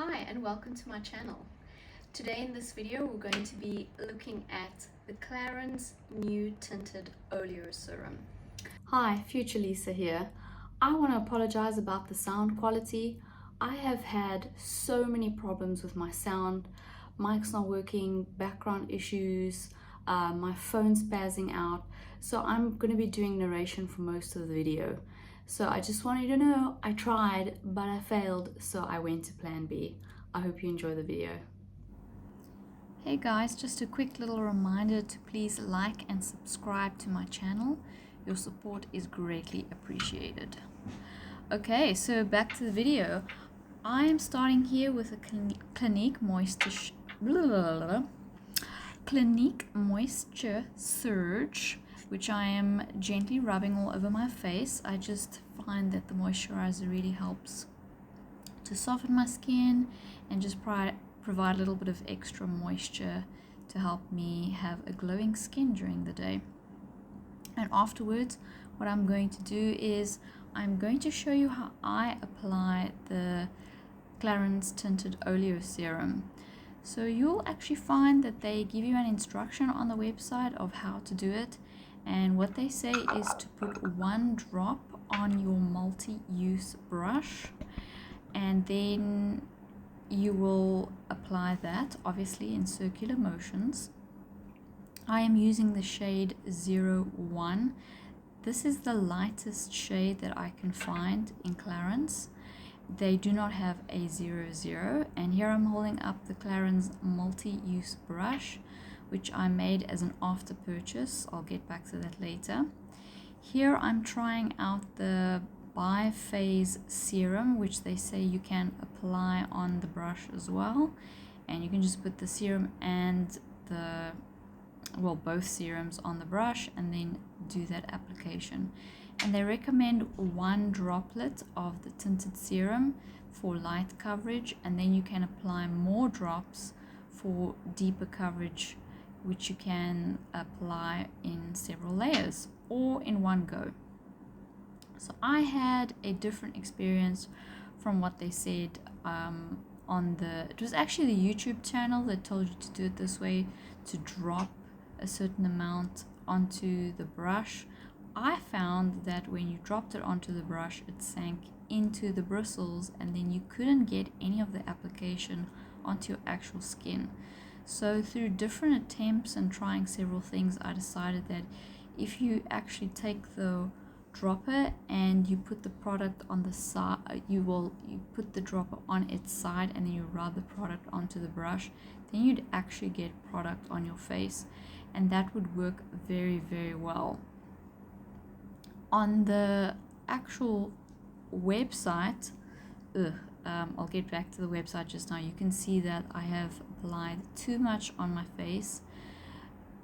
Hi and welcome to my channel. Today in this video we're going to be looking at the Clarins new Tinted Oleo-Serum. Hi, Future Lisa here. I want to apologize about the sound quality. I have had so many problems with my sound. Mic's not working, background issues, my phone's spazzing out. So I'm going to be doing narration for most of the video. So I just want you to know I tried, but I failed, so I went to plan B. I hope you enjoy the video. Hey guys, just a quick little reminder to please like and subscribe to my channel. Your support is greatly appreciated. Okay, so back to the video. I am starting here with a Clinique Moisture Surge, which I am gently rubbing all over my face. I just find that the moisturizer really helps to soften my skin and just provide a little bit of extra moisture to help me have a glowing skin during the day. And afterwards, what I'm going to do is I'm going to show you how I apply the Clarins Tinted Oleo-Serum. So you'll actually find that they give you an instruction on the website of how to do it, and what they say is to put 1 drop on your multi-use brush, and then you will apply that obviously in circular motions. I am using the shade 01. This is the lightest shade that I can find in Clarins. They do not have a 00, and here I'm holding up the Clarins multi-use brush, which I made as an after purchase. I'll get back to that later. Here I'm trying out the bi-phase serum, which they say you can apply on the brush as well, and you can just put the serum and both serums on the brush and then do that application. And they recommend 1 droplet of the tinted serum for light coverage, and then you can apply more drops for deeper coverage, which you can apply in several layers or in one go. So I had a different experience from what they said it was actually the YouTube channel that told you to do it this way, to drop a certain amount onto the brush. I found that when you dropped it onto the brush, it sank into the bristles, and then you couldn't get any of the application onto your actual skin. So through different attempts and trying several things, I decided that if you actually take the dropper and you put the product on the side, you put the dropper on its side and then you rub the product onto the brush, then you'd actually get product on your face, and that would work very, very well. On the actual website, I'll get back to the website just now. You can see that I have applied too much on my face,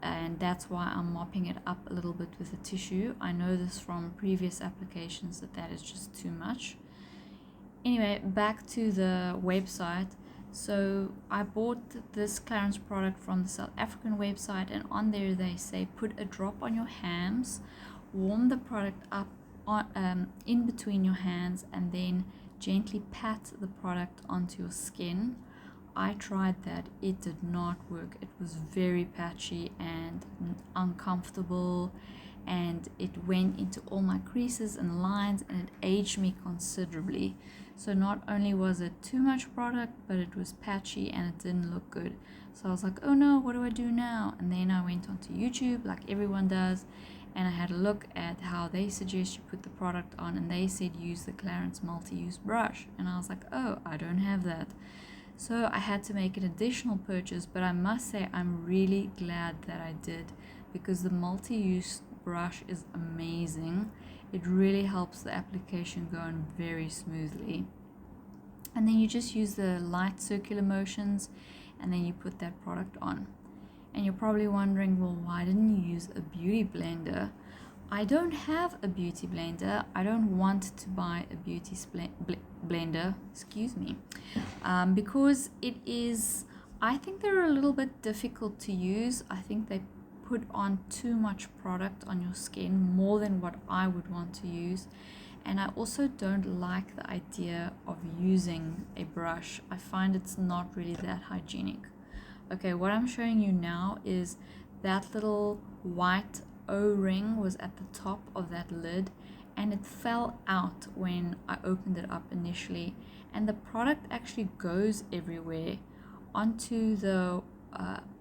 and that's why I'm mopping it up a little bit with a tissue. I know this from previous applications that is just too much. Anyway, back to the website. So I bought this Clarins product from the South African website, and on there they say put a drop on your hands, warm the product up in between your hands, and then gently pat the product onto your skin. I tried that. It did not work. It was very patchy and uncomfortable, and it went into all my creases and lines, and it aged me considerably. So not only was it too much product, but it was patchy and it didn't look good. So I was like, oh no, what do I do now? And then I went onto YouTube like everyone does, and I had a look at how they suggest you put the product on, and they said use the Clarins multi-use brush, and I was like, oh, I don't have that. So I had to make an additional purchase, but I must say I'm really glad that I did, because the multi-use brush is amazing. It really helps the application go on very smoothly. And then you just use the light circular motions, and then you put that product on. And you're probably wondering, well, why didn't you use a beauty blender? I don't have a beauty blender. I don't want to buy a beauty blender, because I think they're a little bit difficult to use. I think they put on too much product on your skin, more than what I would want to use. And I also don't like the idea of using a brush. I find it's not really that hygienic. Okay, what I'm showing you now is that little white O-ring was at the top of that lid, and it fell out when I opened it up initially, and the product actually goes everywhere onto the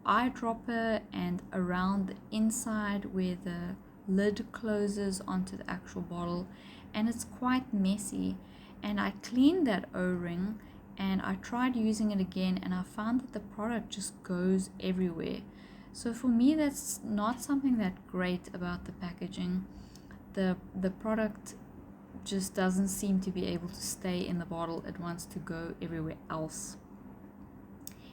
eyedropper and around the inside where the lid closes onto the actual bottle, and it's quite messy. And I cleaned that O-ring and I tried using it again, and I found that the product just goes everywhere. So for me, that's not something that great about the packaging. The product just doesn't seem to be able to stay in the bottle. It wants to go everywhere else.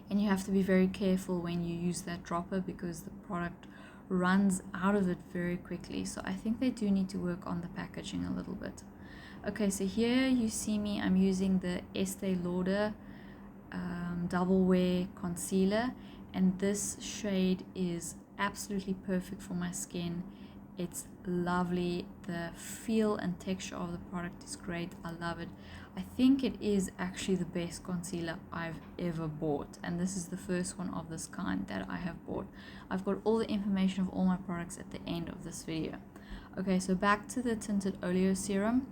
And you have to be very careful when you use that dropper because the product runs out of it very quickly. So I think they do need to work on the packaging a little bit. Okay, so here you see me, I'm using the Estee Lauder Double Wear Concealer, and this shade is absolutely perfect for my skin. It's lovely. The feel and texture of the product is great. I love it. I think it is actually the best concealer I've ever bought, and this is the first one of this kind that I have bought. I've got all the information of all my products at the end of this video. Okay, so back to the Tinted Oleo-Serum.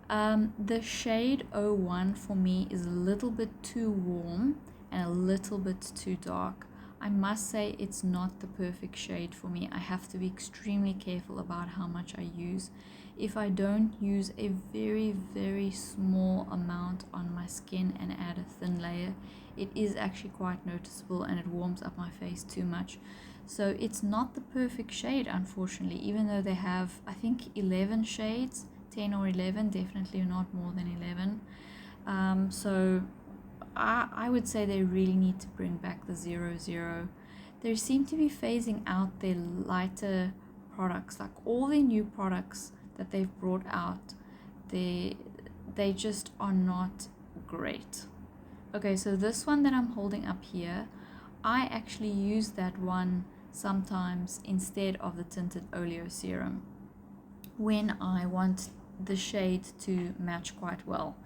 The shade 01 for me is a little bit too warm and a little bit too dark. I must say it's not the perfect shade for me. I have to be extremely careful about how much I use. If I don't use a very, very small amount on my skin and add a thin layer, it is actually quite noticeable and it warms up my face too much. So it's not the perfect shade, unfortunately, even though they have, I think, 11 shades, 10 or 11, definitely not more than 11. So I would say they really need to bring back the 00. They seem to be phasing out their lighter products, like all the new products that they've brought out, they just are not great. Okay, so this one that I'm holding up here, I actually use that one sometimes instead of the Tinted Oleo-Serum when I want the shade to match quite well.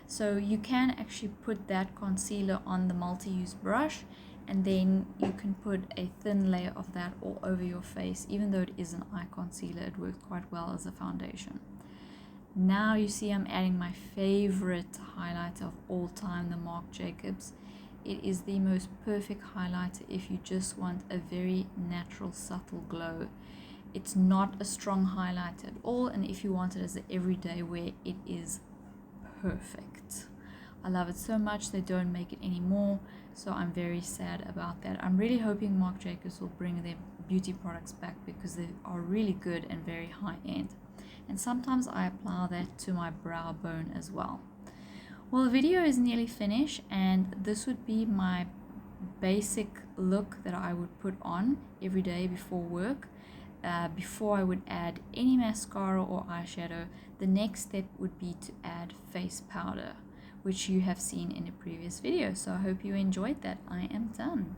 So you can actually put that concealer on the multi-use brush, and then you can put a thin layer of that all over your face. Even though it is an eye concealer, it works quite well as a foundation. Now you see I'm adding my favorite highlighter of all time, the Marc Jacobs. It is the most perfect highlighter if you just want a very natural, subtle glow. It's not a strong highlighter at all, and if you want it as an everyday wear, it is perfect. I love it so much. They don't make it anymore, so I'm very sad about that. I'm really hoping Marc Jacobs will bring their beauty products back because they are really good and very high end. And sometimes I apply that to my brow bone as well. Well, the video is nearly finished, and this would be my basic look that I would put on every day before work. Before I would add any mascara or eyeshadow, the next step would be to add face powder, which you have seen in a previous video. So I hope you enjoyed that. I am done.